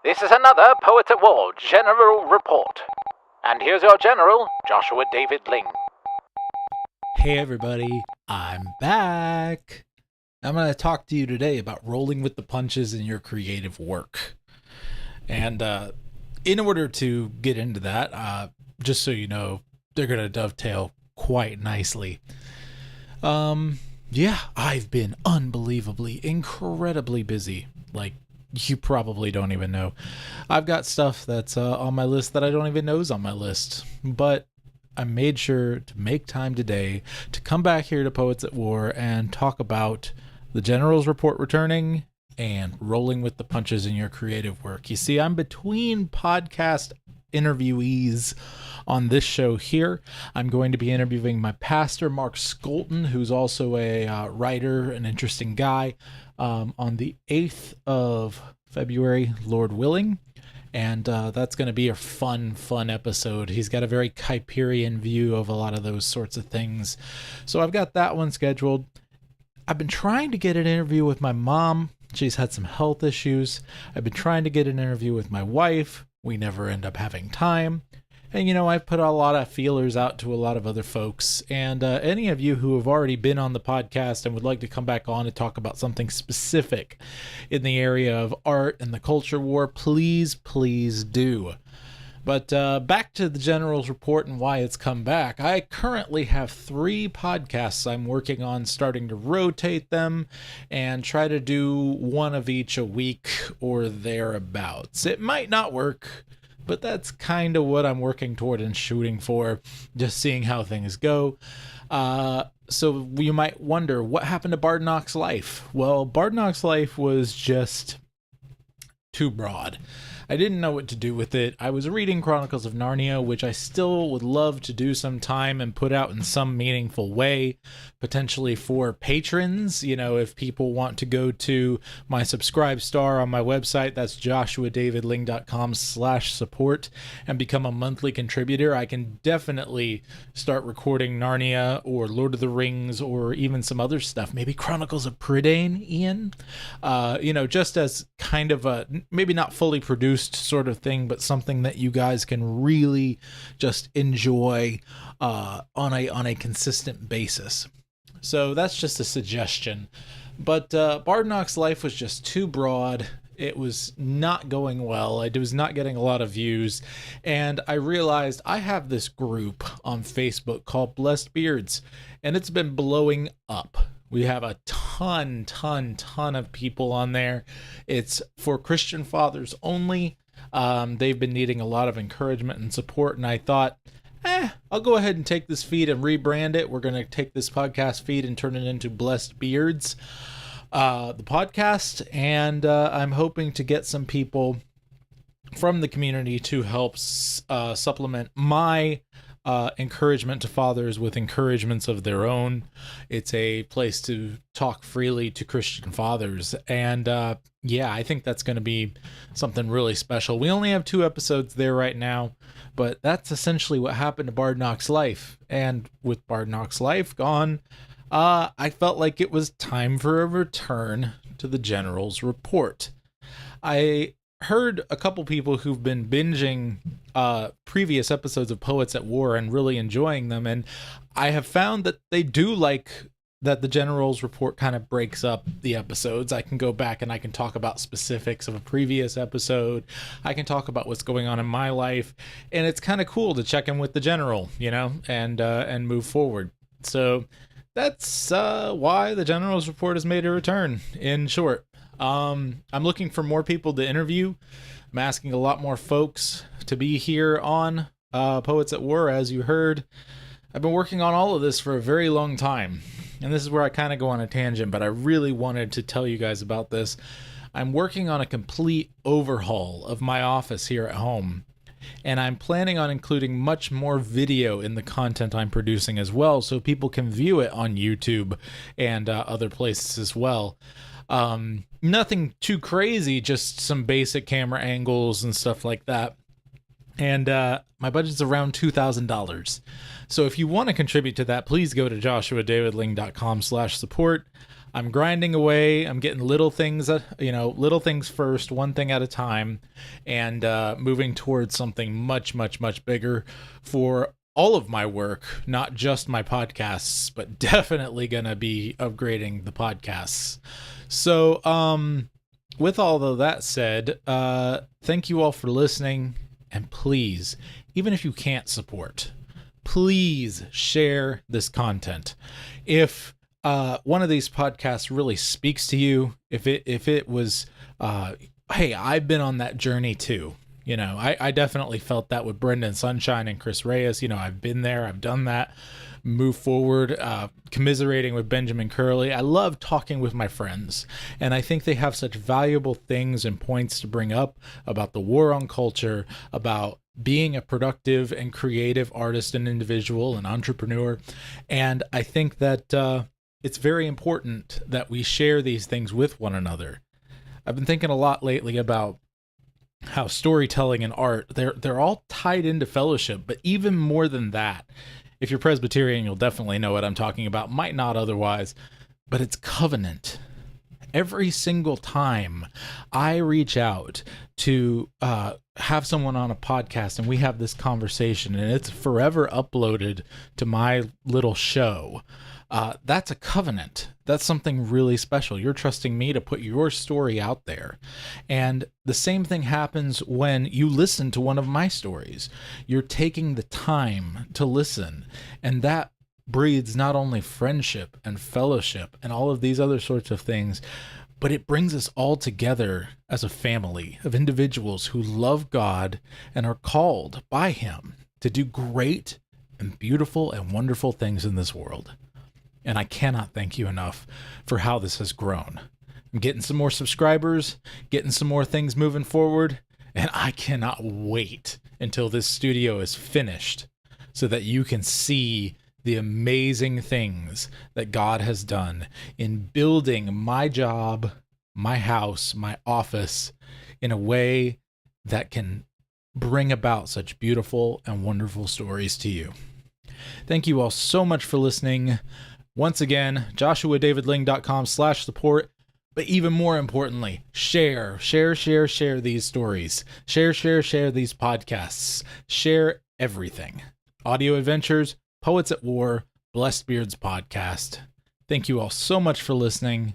This is another Poets at War General Report. And here's your General, Joshua David Ling. Hey everybody, I'm back. I'm going to talk to you today about rolling with the punches in your creative work. And in order to get into that, just so you know, they're going to dovetail quite nicely. I've been unbelievably, incredibly busy. Like, you probably don't even know. I've got stuff that's on my list that I don't even know is on my list. But I made sure to make time today to come back here to Poets at War and talk about the General's Report returning and rolling with the punches in your creative work. You see, I'm between podcast interviewees on this show here. I'm going to be interviewing my pastor, Mark Skolton, who's also a writer, an interesting guy, on the 8th of February, Lord willing. And that's going to be a fun episode. He's got a very Kuyperian view of a lot of those sorts of things. So I've got that one scheduled. I've been trying to get an interview with my mom. She's had some health issues. I've been trying to get an interview with my wife. We never end up having time. And, you know, I've put a lot of feelers out to a lot of other folks. And any of you who have already been on the podcast and would like to come back on and talk about something specific in the area of art and the culture war, please do. But back to the General's Report and why it's come back. I currently have 3 podcasts I'm working on, starting to rotate them and try to do one of each a week or thereabouts. It might not work, but that's kind of what I'm working toward and shooting for, just seeing how things go. So you might wonder, what happened to Baaaaack's life? Well, Baaaaack's life was just too broad. I didn't know what to do with it. I was reading Chronicles of Narnia, which I still would love to do sometime and put out in some meaningful way, potentially for patrons. You know, if people want to go to my subscribe star on my website, that's joshuadavidling.com/support, and become a monthly contributor, I can definitely start recording Narnia or Lord of the Rings or even some other stuff. Maybe Chronicles of Prydain, Ian? Just as kind of a, maybe not fully produced sort of thing, but something that you guys can really just enjoy on a consistent basis. So that's just a suggestion. But Baaaaack's life was just too broad. It was not going well. I was not getting a lot of views. And I realized I have this group on Facebook called Blessed Beards, and it's been blowing up. We have a ton of people on there. It's for Christian fathers only. They've been needing a lot of encouragement and support, and I thought, I'll go ahead and take this feed and rebrand it. We're going to take this podcast feed and turn it into Blessed Beards, the podcast, and I'm hoping to get some people from the community to help supplement my encouragement to fathers with encouragements of their own. It's a place to talk freely to Christian fathers, and I think that's going to be something really special. We only have 2 episodes there right now, but that's essentially what happened to Baaaaack's life. And with Baaaaack's life gone, I felt like it was time for a return to the General's Report. I heard a couple people who've been binging previous episodes of Poets at War and really enjoying them, and I have found that they do like that the General's Report kind of breaks up the episodes. I can go back and I can talk about specifics of a previous episode. I can talk about what's going on in my life, and it's kind of cool to check in with the General, and move forward. So that's why the General's Report has made a return, in short. I'm looking for more people to interview. I'm asking a lot more folks to be here on Poets at War, as you heard. I've been working on all of this for a very long time, and this is where I kind of go on a tangent, but I really wanted to tell you guys about this. I'm working on a complete overhaul of my office here at home, and I'm planning on including much more video in the content I'm producing as well, so people can view it on YouTube and other places as well. Nothing too crazy, just some basic camera angles and stuff like that. And my budget's around $2,000. So if you want to contribute to that, please go to joshuadavidling.com/support. I'm grinding away. I'm getting little things, little things first, one thing at a time, and moving towards something much, much, much bigger for all of my work, not just my podcasts, but definitely going to be upgrading the podcasts. So, with all of that said, thank you all for listening. And please, even if you can't support, please share this content. If one of these podcasts really speaks to you, if it was, hey, I've been on that journey too. I definitely felt that with Brendan Sunshine and Chris Reyes. I've been there, I've done that. Move forward, commiserating with Benjamin Curley. I love talking with my friends, and I think they have such valuable things and points to bring up about the war on culture, about being a productive and creative artist and individual and entrepreneur. And I think that it's very important that we share these things with one another. I've been thinking a lot lately about how storytelling and art, they're all tied into fellowship, but even more than that, if you're Presbyterian, you'll definitely know what I'm talking about, might not otherwise, but it's covenant. Every single time I reach out to have someone on a podcast and we have this conversation and it's forever uploaded to my little show, that's a covenant. That's something really special. You're trusting me to put your story out there. And the same thing happens when you listen to one of my stories. You're taking the time to listen, and that breeds not only friendship and fellowship and all of these other sorts of things, but it brings us all together as a family of individuals who love God and are called by Him to do great and beautiful and wonderful things in this world. And I cannot thank you enough for how this has grown. I'm getting some more subscribers, getting some more things moving forward, and I cannot wait until this studio is finished so that you can see the amazing things that God has done in building my job, my house, my office in a way that can bring about such beautiful and wonderful stories to you. Thank you all so much for listening. Once again, joshuadavidling.com/support. But even more importantly, share these stories. Share these podcasts. Share everything. Audio Adventures, Poets at War, Blessed Beards Podcast. Thank you all so much for listening,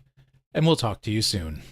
and we'll talk to you soon.